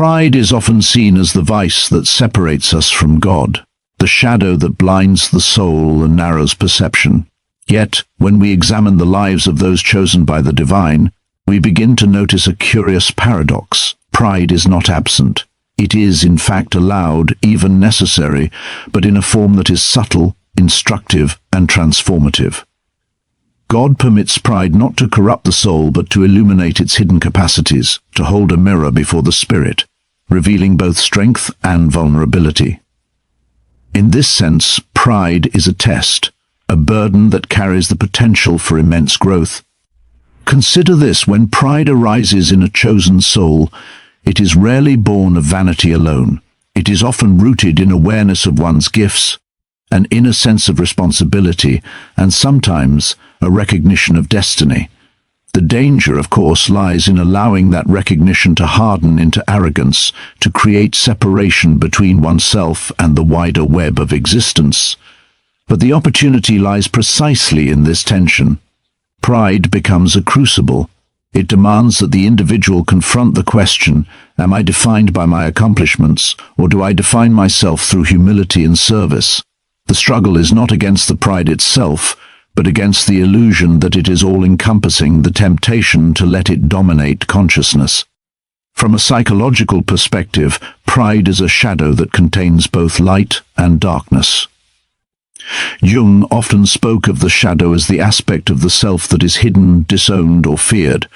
Pride is often seen as the vice that separates us from God, the shadow that blinds the soul and narrows perception. Yet, when we examine the lives of those chosen by the divine, we begin to notice a curious paradox. Pride is not absent. It is, in fact, allowed, even necessary, but in a form that is subtle, instructive, and transformative. God permits pride not to corrupt the soul but to illuminate its hidden capacities, to hold a mirror before the spirit, revealing both strength and vulnerability. In this sense, pride is a test, a burden that carries the potential for immense growth. Consider this: when pride arises in a chosen soul, it is rarely born of vanity alone. It is often rooted in awareness of one's gifts, an inner sense of responsibility, and sometimes a recognition of destiny. The danger, of course, lies in allowing that recognition to harden into arrogance, to create separation between oneself and the wider web of existence. But the opportunity lies precisely in this tension. Pride becomes a crucible. It demands that the individual confront the question, am I defined by my accomplishments, or do I define myself through humility and service? The struggle is not against the pride itself, but against the illusion that it is all-encompassing, the temptation to let it dominate consciousness. From a psychological perspective, pride is a shadow that contains both light and darkness. Jung often spoke of the shadow as the aspect of the self that is hidden, disowned, or feared.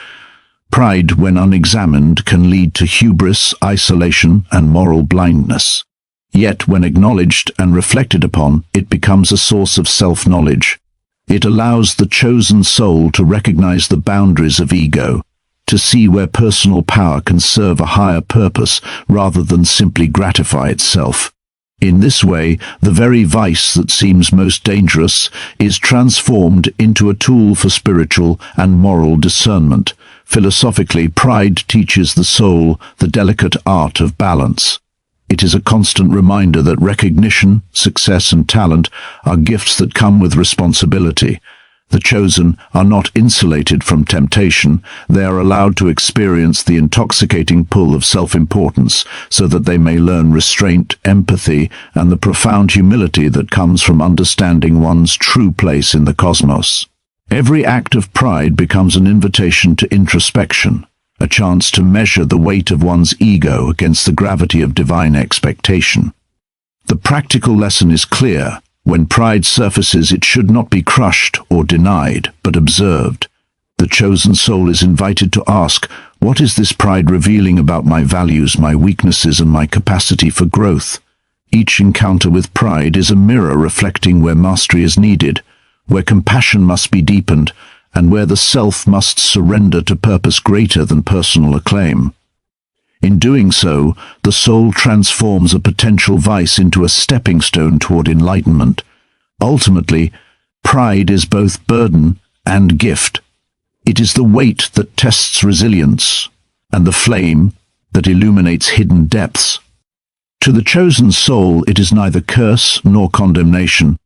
Pride, when unexamined, can lead to hubris, isolation, and moral blindness. Yet, when acknowledged and reflected upon, it becomes a source of self-knowledge. It allows the chosen soul to recognize the boundaries of ego, to see where personal power can serve a higher purpose rather than simply gratify itself. In this way, the very vice that seems most dangerous is transformed into a tool for spiritual and moral discernment. Philosophically, pride teaches the soul the delicate art of balance. It is a constant reminder that recognition, success, and talent are gifts that come with responsibility. The chosen are not insulated from temptation. They are allowed to experience the intoxicating pull of self-importance so that they may learn restraint, empathy, and the profound humility that comes from understanding one's true place in the cosmos. Every act of pride becomes an invitation to introspection, a chance to measure the weight of one's ego against the gravity of divine expectation. The practical lesson is clear. When pride surfaces, it should not be crushed or denied, but observed. The chosen soul is invited to ask, what is this pride revealing about my values, my weaknesses, and my capacity for growth? Each encounter with pride is a mirror reflecting where mastery is needed, where compassion must be deepened, and where the self must surrender to purpose greater than personal acclaim. In doing so, the soul transforms a potential vice into a stepping stone toward enlightenment. Ultimately, pride is both burden and gift. It is the weight that tests resilience, and the flame that illuminates hidden depths. To the chosen soul, it is neither curse nor condemnation.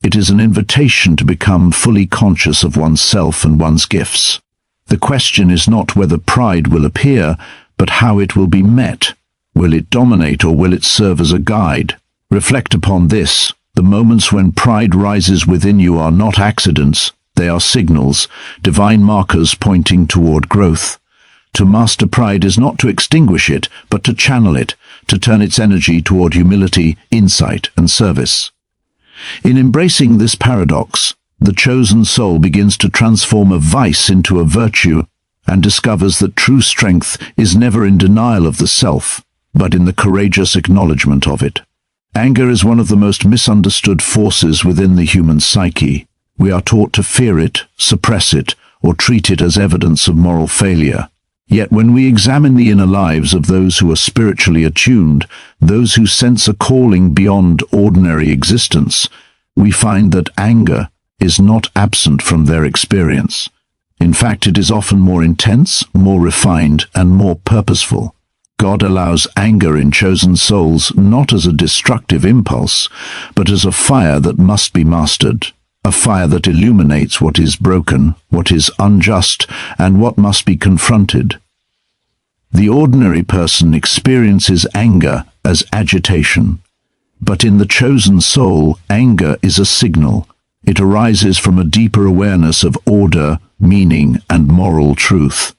It is an invitation to become fully conscious of oneself and one's gifts. The question is not whether pride will appear, but how it will be met. Will it dominate, or will it serve as a guide? Reflect upon this. The moments when pride rises within you are not accidents. They are signals, divine markers pointing toward growth. To master pride is not to extinguish it, but to channel it, to turn its energy toward humility, insight, and service. In embracing this paradox, the chosen soul begins to transform a vice into a virtue, and discovers that true strength is never in denial of the self, but in the courageous acknowledgement of it. Anger is one of the most misunderstood forces within the human psyche. We are taught to fear it, suppress it, or treat it as evidence of moral failure. Yet when we examine the inner lives of those who are spiritually attuned, those who sense a calling beyond ordinary existence, we find that anger is not absent from their experience. In fact, it is often more intense, more refined, and more purposeful. God allows anger in chosen souls not as a destructive impulse, but as a fire that must be mastered, a fire that illuminates what is broken, what is unjust, and what must be confronted. The ordinary person experiences anger as agitation. But in the chosen soul, anger is a signal. It arises from a deeper awareness of order, meaning, and moral truth.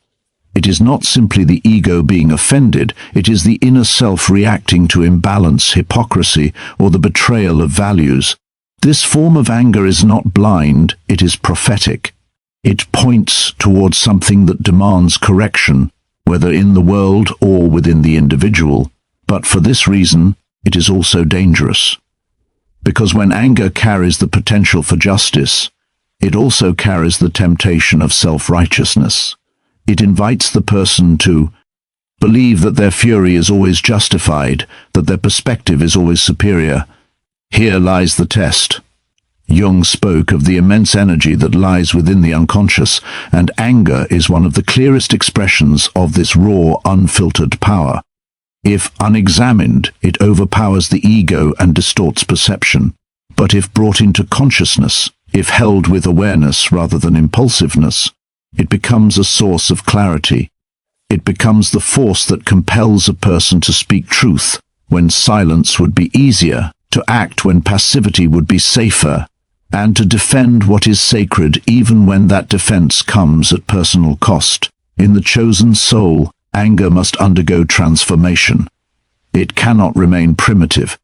It is not simply the ego being offended, it is the inner self reacting to imbalance, hypocrisy, or the betrayal of values. This form of anger is not blind, it is prophetic. It points towards something that demands correction, whether in the world or within the individual. But for this reason, it is also dangerous. Because when anger carries the potential for justice, it also carries the temptation of self-righteousness. It invites the person to believe that their fury is always justified, that their perspective is always superior. Here lies the test. Jung spoke of the immense energy that lies within the unconscious, and anger is one of the clearest expressions of this raw, unfiltered power. If unexamined, it overpowers the ego and distorts perception. But if brought into consciousness, if held with awareness rather than impulsiveness, it becomes a source of clarity. It becomes the force that compels a person to speak truth when silence would be easier, to act when passivity would be safer, and to defend what is sacred even when that defense comes at personal cost. In the chosen soul, anger must undergo transformation. It cannot remain primitive.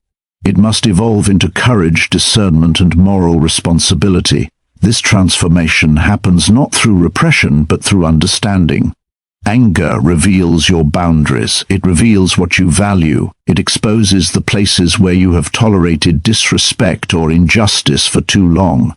It must evolve into courage, discernment, and moral responsibility. This transformation happens not through repression, but through understanding. Anger reveals your boundaries. It reveals what you value. It exposes the places where you have tolerated disrespect or injustice for too long.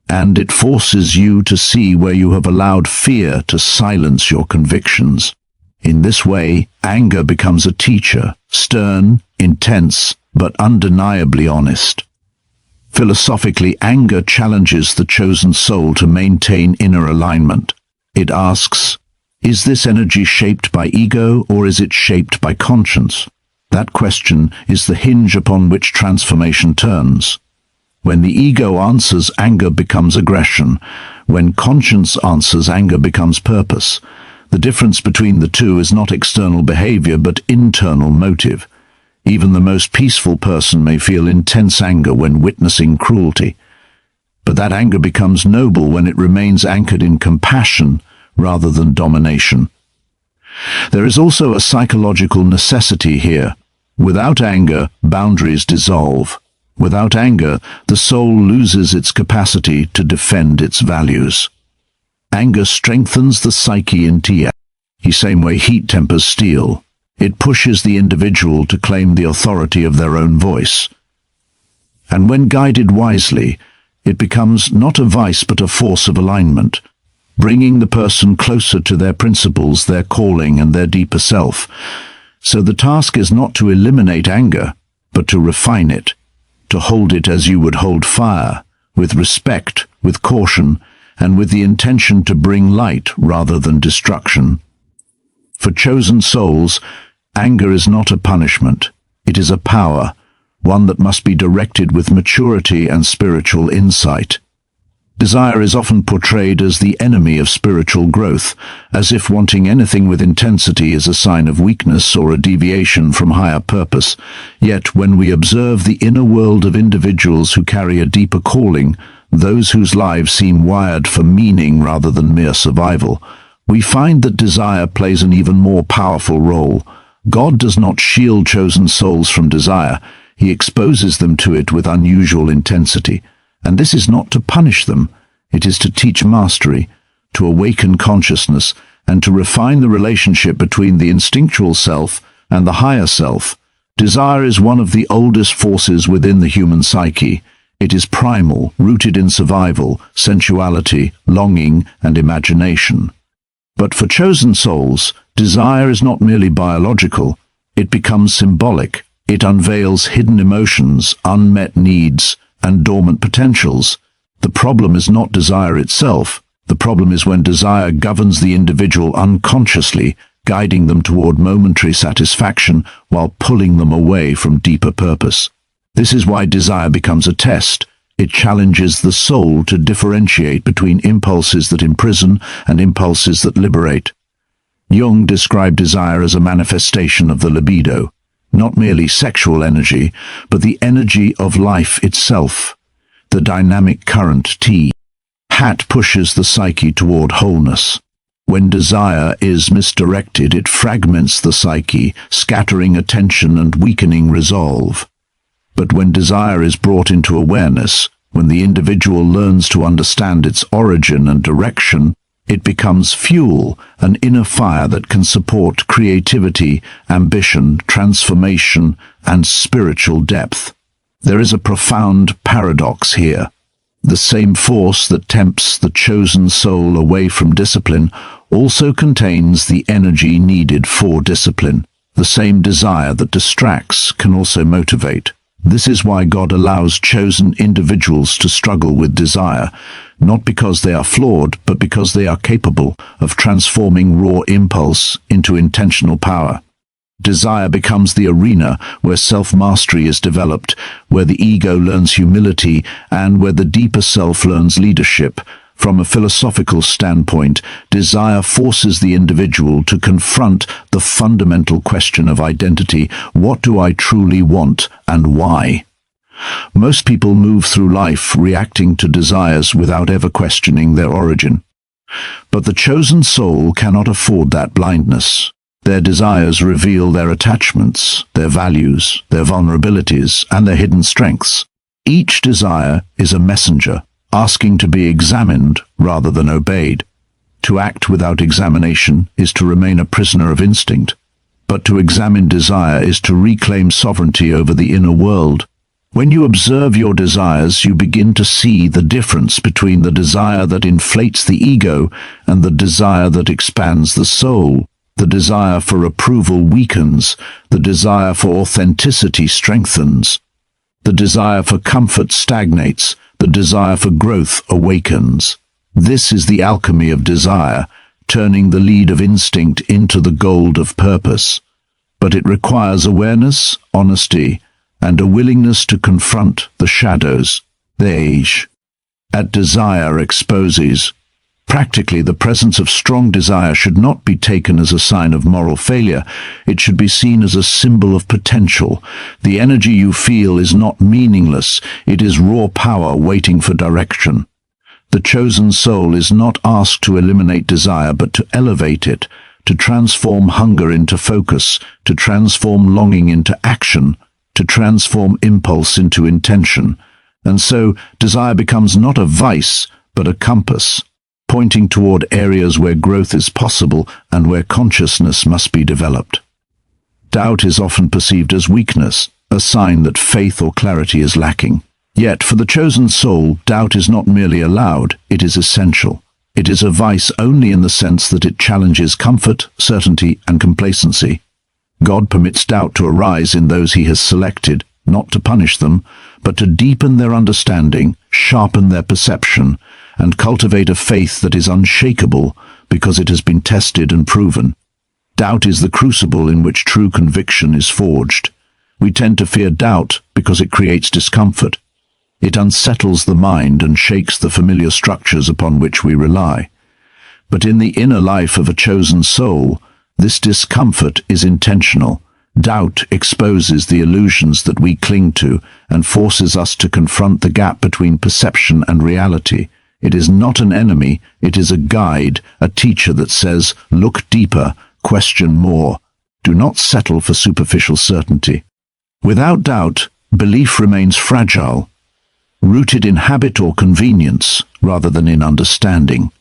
And it forces you to see where you have allowed fear to silence your convictions. In this way, anger becomes a teacher, stern, intense, but undeniably honest. Philosophically, anger challenges the chosen soul to maintain inner alignment. It asks, is this energy shaped by ego or is it shaped by conscience? That question is the hinge upon which transformation turns. When the ego answers, anger becomes aggression. When conscience answers, anger becomes purpose. The difference between the two is not external behavior but internal motive. Even the most peaceful person may feel intense anger when witnessing cruelty. But that anger becomes noble when it remains anchored in compassion rather than domination. There is also a psychological necessity here. Without anger, boundaries dissolve. Without anger, the soul loses its capacity to defend its values. Anger strengthens the psyche in the same way heat tempers steel. It pushes the individual to claim the authority of their own voice. And when guided wisely, it becomes not a vice but a force of alignment, bringing the person closer to their principles, their calling, and their deeper self. So the task is not to eliminate anger, but to refine it, to hold it as you would hold fire, with respect, with caution, and with the intention to bring light rather than destruction. For chosen souls, anger is not a punishment. It is a power, one that must be directed with maturity and spiritual insight. Desire is often portrayed as the enemy of spiritual growth, as if wanting anything with intensity is a sign of weakness or a deviation from higher purpose. Yet when we observe the inner world of individuals who carry a deeper calling, those whose lives seem wired for meaning rather than mere survival, we find that desire plays an even more powerful role. God does not shield chosen souls from desire. He exposes them to it with unusual intensity. And this is not to punish them. It is to teach mastery, to awaken consciousness, and to refine the relationship between the instinctual self and the higher self. Desire is one of the oldest forces within the human psyche. It is primal, rooted in survival, sensuality, longing, and imagination. But for chosen souls, desire is not merely biological. It becomes symbolic. It unveils hidden emotions, unmet needs, and dormant potentials. The problem is not desire itself. The problem is when desire governs the individual unconsciously, guiding them toward momentary satisfaction while pulling them away from deeper purpose. This is why desire becomes a test. It challenges the soul to differentiate between impulses that imprison and impulses that liberate. Jung described desire as a manifestation of the libido, not merely sexual energy, but the energy of life itself, the dynamic current T. Hat pushes the psyche toward wholeness. When desire is misdirected, it fragments the psyche, scattering attention and weakening resolve. But when desire is brought into awareness, when the individual learns to understand its origin and direction, it becomes fuel, an inner fire that can support creativity, ambition, transformation, and spiritual depth. There is a profound paradox here. The same force that tempts the chosen soul away from discipline also contains the energy needed for discipline. The same desire that distracts can also motivate. This is why God allows chosen individuals to struggle with desire, not because they are flawed, but because they are capable of transforming raw impulse into intentional power. Desire becomes the arena where self-mastery is developed, where the ego learns humility, and where the deeper self learns leadership. From a philosophical standpoint, desire forces the individual to confront the fundamental question of identity: what do I truly want, and why? Most people move through life reacting to desires without ever questioning their origin. But the chosen soul cannot afford that blindness. Their desires reveal their attachments, their values, their vulnerabilities, and their hidden strengths. Each desire is a messenger, asking to be examined rather than obeyed. To act without examination is to remain a prisoner of instinct, but to examine desire is to reclaim sovereignty over the inner world. When you observe your desires, you begin to see the difference between the desire that inflates the ego and the desire that expands the soul. The desire for approval weakens, the desire for authenticity strengthens. The desire for comfort stagnates, the desire for growth awakens. This is the alchemy of desire, turning the lead of instinct into the gold of purpose. But it requires awareness, honesty, and a willingness to confront the shadows, the age. At desire exposes. Practically, the presence of strong desire should not be taken as a sign of moral failure. It should be seen as a symbol of potential. The energy you feel is not meaningless. It is raw power waiting for direction. The chosen soul is not asked to eliminate desire, but to elevate it, to transform hunger into focus, to transform longing into action, to transform impulse into intention. And so, desire becomes not a vice, but a compass, pointing toward areas where growth is possible and where consciousness must be developed. Doubt is often perceived as weakness, a sign that faith or clarity is lacking. Yet, for the chosen soul, doubt is not merely allowed, it is essential. It is a vice only in the sense that it challenges comfort, certainty, and complacency. God permits doubt to arise in those he has selected, not to punish them, but to deepen their understanding, sharpen their perception, and cultivate a faith that is unshakable because it has been tested and proven. Doubt is the crucible in which true conviction is forged. We tend to fear doubt because it creates discomfort. It unsettles the mind and shakes the familiar structures upon which we rely. But in the inner life of a chosen soul, this discomfort is intentional. Doubt exposes the illusions that we cling to and forces us to confront the gap between perception and reality. It is not an enemy, it is a guide, a teacher that says, look deeper, question more. Do not settle for superficial certainty. Without doubt, belief remains fragile, rooted in habit or convenience rather than in understanding.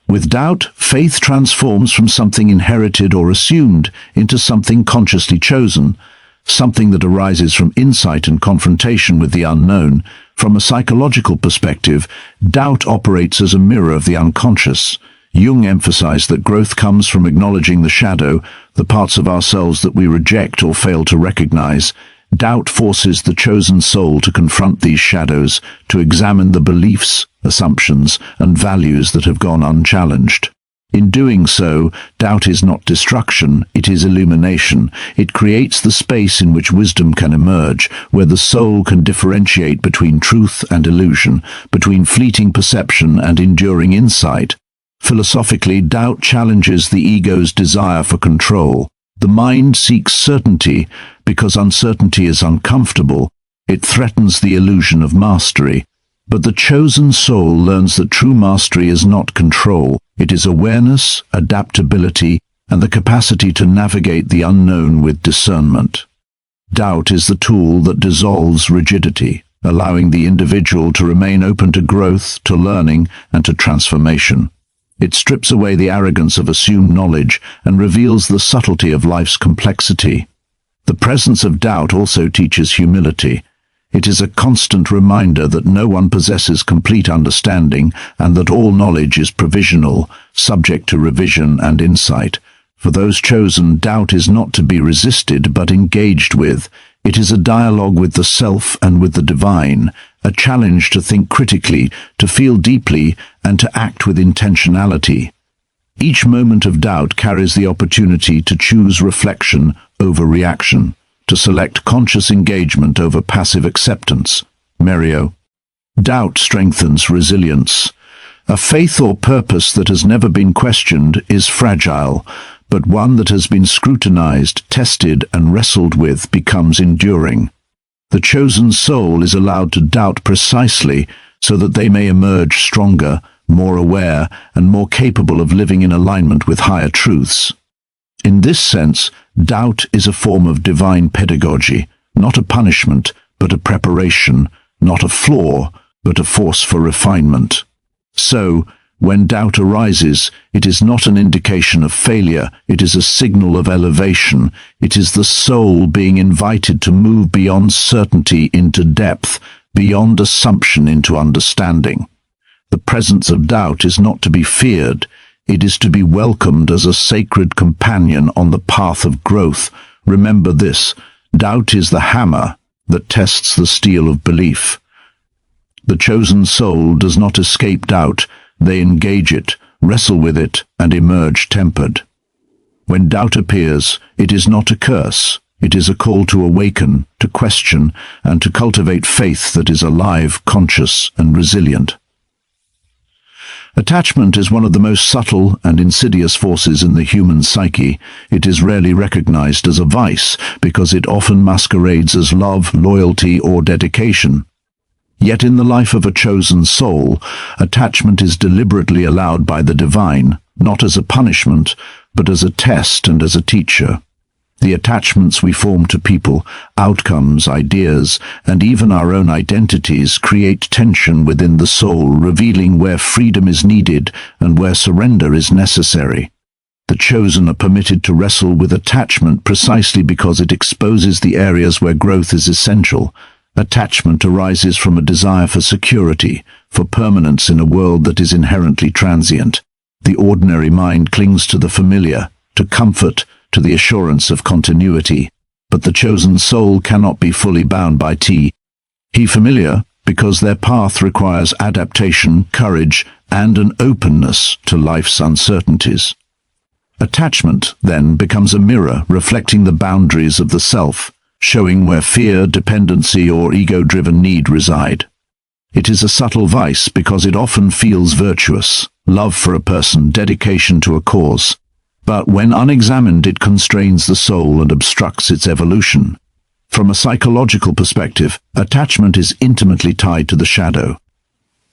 With doubt, faith transforms from something inherited or assumed into something consciously chosen, something that arises from insight and confrontation with the unknown. From a psychological perspective, doubt operates as a mirror of the unconscious. Jung emphasized that growth comes from acknowledging the shadow, the parts of ourselves that we reject or fail to recognize. Doubt forces the chosen soul to confront these shadows, to examine the beliefs, assumptions, and values that have gone unchallenged. In doing so, doubt is not destruction, it is illumination. It creates the space in which wisdom can emerge, where the soul can differentiate between truth and illusion, between fleeting perception and enduring insight. Philosophically, doubt challenges the ego's desire for control. The mind seeks certainty because uncertainty is uncomfortable. It threatens the illusion of mastery. But the chosen soul learns that true mastery is not control. It is awareness, adaptability, and the capacity to navigate the unknown with discernment. Doubt is the tool that dissolves rigidity, allowing the individual to remain open to growth, to learning, and to transformation. It strips away the arrogance of assumed knowledge and reveals the subtlety of life's complexity. The presence of doubt also teaches humility. It is a constant reminder that no one possesses complete understanding and that all knowledge is provisional, subject to revision and insight. For those chosen, doubt is not to be resisted but engaged with. It is a dialogue with the self and with the divine, a challenge to think critically, to feel deeply, and to act with intentionality. Each moment of doubt carries the opportunity to choose reflection over reaction, to select conscious engagement over passive acceptance. Merio. Doubt strengthens resilience. A faith or purpose that has never been questioned is fragile, but one that has been scrutinized, tested, and wrestled with becomes enduring. The chosen soul is allowed to doubt precisely so that they may emerge stronger, more aware, and more capable of living in alignment with higher truths. In this sense, doubt is a form of divine pedagogy, not a punishment, but a preparation, not a flaw, but a force for refinement. So, when doubt arises, it is not an indication of failure, it is a signal of elevation. It is the soul being invited to move beyond certainty into depth, beyond assumption into understanding. The presence of doubt is not to be feared, it is to be welcomed as a sacred companion on the path of growth. Remember this, doubt is the hammer that tests the steel of belief. The chosen soul does not escape doubt. They engage it, wrestle with it, and emerge tempered. When doubt appears, it is not a curse. It is a call to awaken, to question, and to cultivate faith that is alive, conscious, and resilient. Attachment is one of the most subtle and insidious forces in the human psyche. It is rarely recognized as a vice because it often masquerades as love, loyalty, or dedication. Yet in the life of a chosen soul, attachment is deliberately allowed by the divine, not as a punishment, but as a test and as a teacher. The attachments we form to people, outcomes, ideas, and even our own identities create tension within the soul, revealing where freedom is needed and where surrender is necessary. The chosen are permitted to wrestle with attachment precisely because it exposes the areas where growth is essential. Attachment arises from a desire for security, for permanence in a world that is inherently transient. The ordinary mind clings to the familiar, to comfort, to the assurance of continuity. But the chosen soul cannot be fully bound by he familiar, because their path requires adaptation, courage, and an openness to life's uncertainties. Attachment, then, becomes a mirror reflecting the boundaries of the self, showing where fear, dependency, or ego-driven need reside. It is a subtle vice because it often feels virtuous, love for a person, dedication to a cause. But when unexamined, it constrains the soul and obstructs its evolution. From a psychological perspective, attachment is intimately tied to the shadow.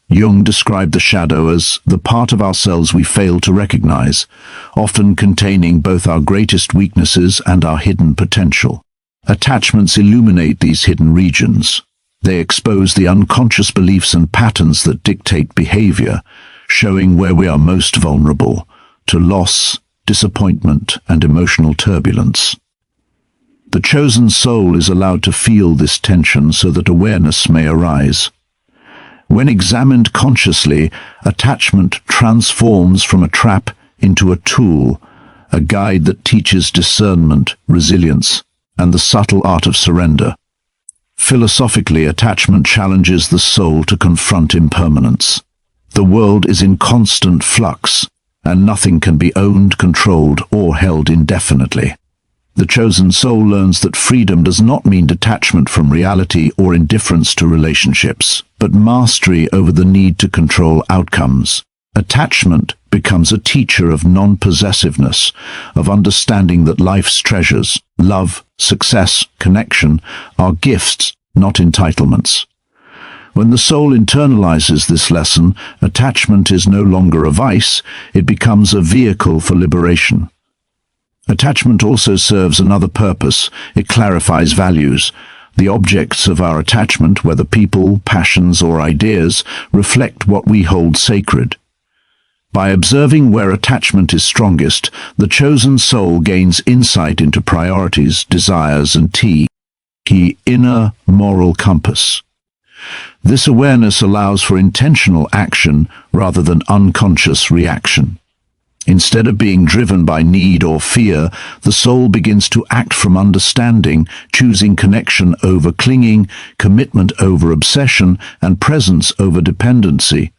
Jung described the shadow as the part of ourselves we fail to recognize, often containing both our greatest weaknesses and our hidden potential. Attachments illuminate these hidden regions. They expose the unconscious beliefs and patterns that dictate behavior, showing where we are most vulnerable to loss, disappointment, and emotional turbulence. The chosen soul is allowed to feel this tension so that awareness may arise. When examined consciously, attachment transforms from a trap into a tool, a guide that teaches discernment, resilience, and the subtle art of surrender. Philosophically, attachment challenges the soul to confront impermanence. The world is in constant flux, and nothing can be owned, controlled, or held indefinitely. The chosen soul learns that freedom does not mean detachment from reality or indifference to relationships, but mastery over the need to control outcomes. Attachment becomes a teacher of non-possessiveness, of understanding that life's treasures, love, success, connection, are gifts, not entitlements. When the soul internalizes this lesson, attachment is no longer a vice, it becomes a vehicle for liberation. Attachment also serves another purpose. It clarifies values. The objects of our attachment, whether people, passions, or ideas, reflect what we hold sacred. By observing where attachment is strongest, the chosen soul gains insight into priorities, desires, and key inner moral compass. This awareness allows for intentional action rather than unconscious reaction. Instead of being driven by need or fear, the soul begins to act from understanding, choosing connection over clinging, commitment over obsession, and presence over dependency.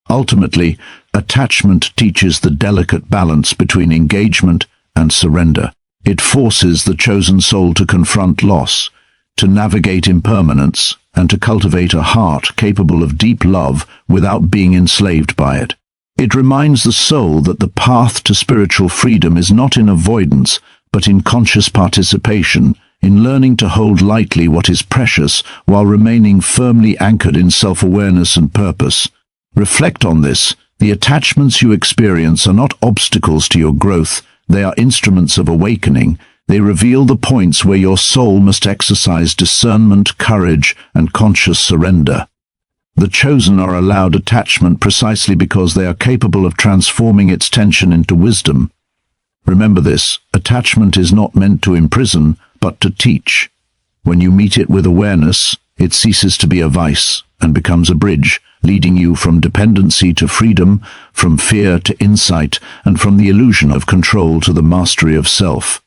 Ultimately, attachment teaches the delicate balance between engagement and surrender. It forces the chosen soul to confront loss, to navigate impermanence, and to cultivate a heart capable of deep love without being enslaved by it. It reminds the soul that the path to spiritual freedom is not in avoidance, but in conscious participation, in learning to hold lightly what is precious while remaining firmly anchored in self-awareness and purpose. Reflect on this. The attachments you experience are not obstacles to your growth, they are instruments of awakening. They reveal the points where your soul must exercise discernment, courage, and conscious surrender. The chosen are allowed attachment precisely because they are capable of transforming its tension into wisdom. Remember this, attachment is not meant to imprison, but to teach. When you meet it with awareness, it ceases to be a vice and becomes a bridge, leading you from dependency to freedom, from fear to insight, and from the illusion of control to the mastery of self.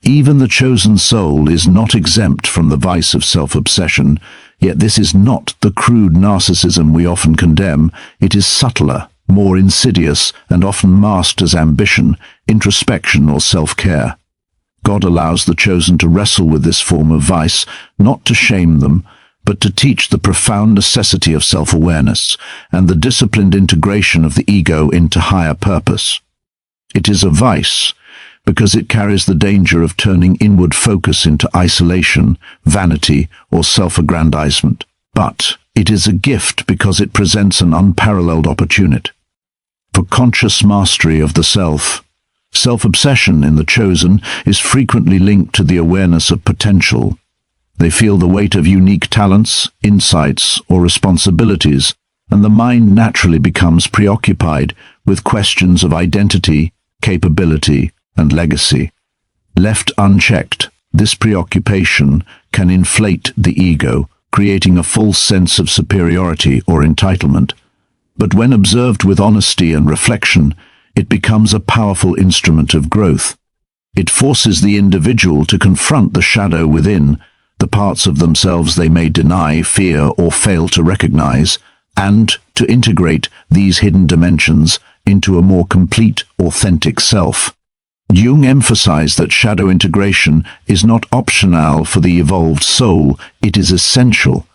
Even the chosen soul is not exempt from the vice of self-obsession, yet this is not the crude narcissism we often condemn. It is subtler, more insidious, and often masked as ambition, introspection, or self-care. God allows the chosen to wrestle with this form of vice, not to shame them, but to teach the profound necessity of self-awareness and the disciplined integration of the ego into higher purpose. It is a vice because it carries the danger of turning inward focus into isolation, vanity, or self-aggrandizement. But it is a gift because it presents an unparalleled opportunity for conscious mastery of the self. Self-obsession in the chosen is frequently linked to the awareness of potential. They feel the weight of unique talents, insights, or responsibilities, and the mind naturally becomes preoccupied with questions of identity, capability, and legacy. Left unchecked, this preoccupation can inflate the ego, creating a false sense of superiority or entitlement. But when observed with honesty and reflection, it becomes a powerful instrument of growth. It forces the individual to confront the shadow within, the parts of themselves they may deny, fear, or fail to recognize, and to integrate these hidden dimensions into a more complete, authentic self. Jung emphasized that shadow integration is not optional for the evolved soul, it is essential.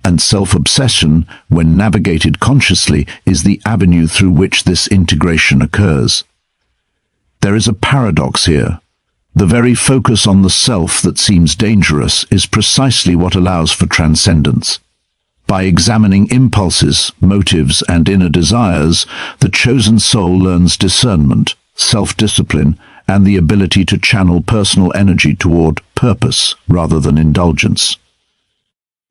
And self-obsession, when navigated consciously, is the avenue through which this integration occurs. There is a paradox here. The very focus on the self that seems dangerous is precisely what allows for transcendence. By examining impulses, motives, and inner desires, the chosen soul learns discernment, self-discipline, and the ability to channel personal energy toward purpose rather than indulgence.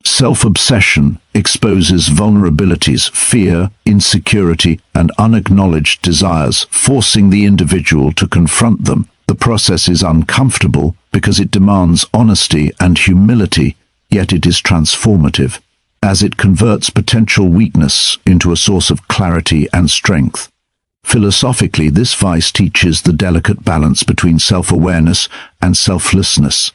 Self-obsession exposes vulnerabilities, fear, insecurity, and unacknowledged desires, forcing the individual to confront them. The process is uncomfortable because it demands honesty and humility, yet it is transformative, as it converts potential weakness into a source of clarity and strength. Philosophically, this vice teaches the delicate balance between self-awareness and selflessness.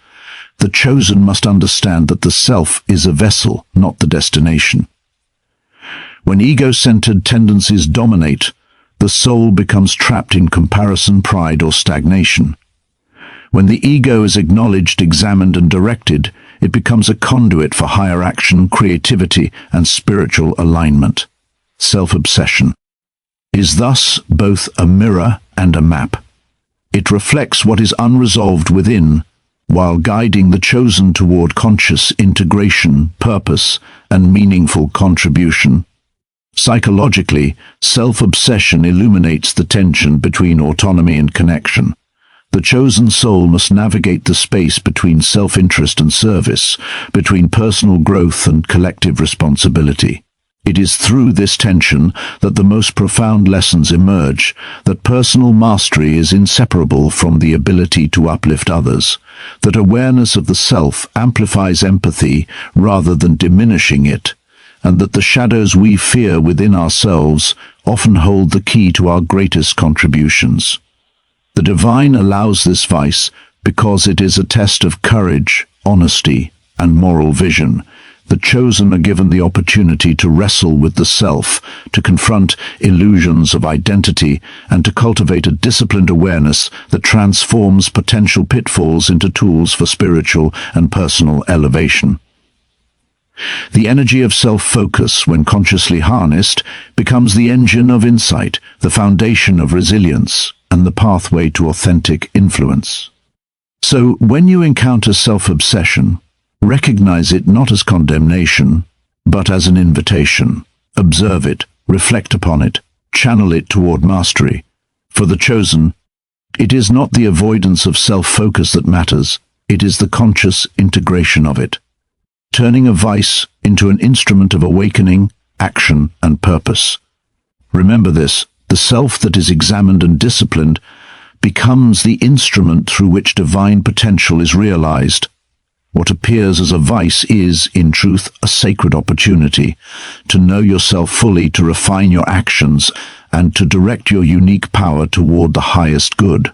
The chosen must understand that the self is a vessel, not the destination. When ego-centered tendencies dominate, the soul becomes trapped in comparison, pride, or stagnation. When the ego is acknowledged, examined, and directed, it becomes a conduit for higher action, creativity, and spiritual alignment. Self-obsession is thus both a mirror and a map. It reflects what is unresolved within, while guiding the chosen toward conscious integration, purpose, and meaningful contribution. Psychologically, self-obsession illuminates the tension between autonomy and connection. The chosen soul must navigate the space between self-interest and service, between personal growth and collective responsibility. It is through this tension that the most profound lessons emerge, that personal mastery is inseparable from the ability to uplift others, that awareness of the self amplifies empathy rather than diminishing it, and that the shadows we fear within ourselves often hold the key to our greatest contributions. The divine allows this vice because it is a test of courage, honesty, and moral vision. The chosen are given the opportunity to wrestle with the self, to confront illusions of identity, and to cultivate a disciplined awareness that transforms potential pitfalls into tools for spiritual and personal elevation. The energy of self-focus, when consciously harnessed, becomes the engine of insight, the foundation of resilience, and the pathway to authentic influence. So, when you encounter self-obsession, recognize it not as condemnation, but as an invitation. Observe it, reflect upon it, channel it toward mastery. For the chosen, it is not the avoidance of self-focus that matters, it is the conscious integration of it, turning a vice into an instrument of awakening, action, and purpose. Remember this, the self that is examined and disciplined becomes the instrument through which divine potential is realized. What appears as a vice is, in truth, a sacred opportunity to know yourself fully, to refine your actions, and to direct your unique power toward the highest good.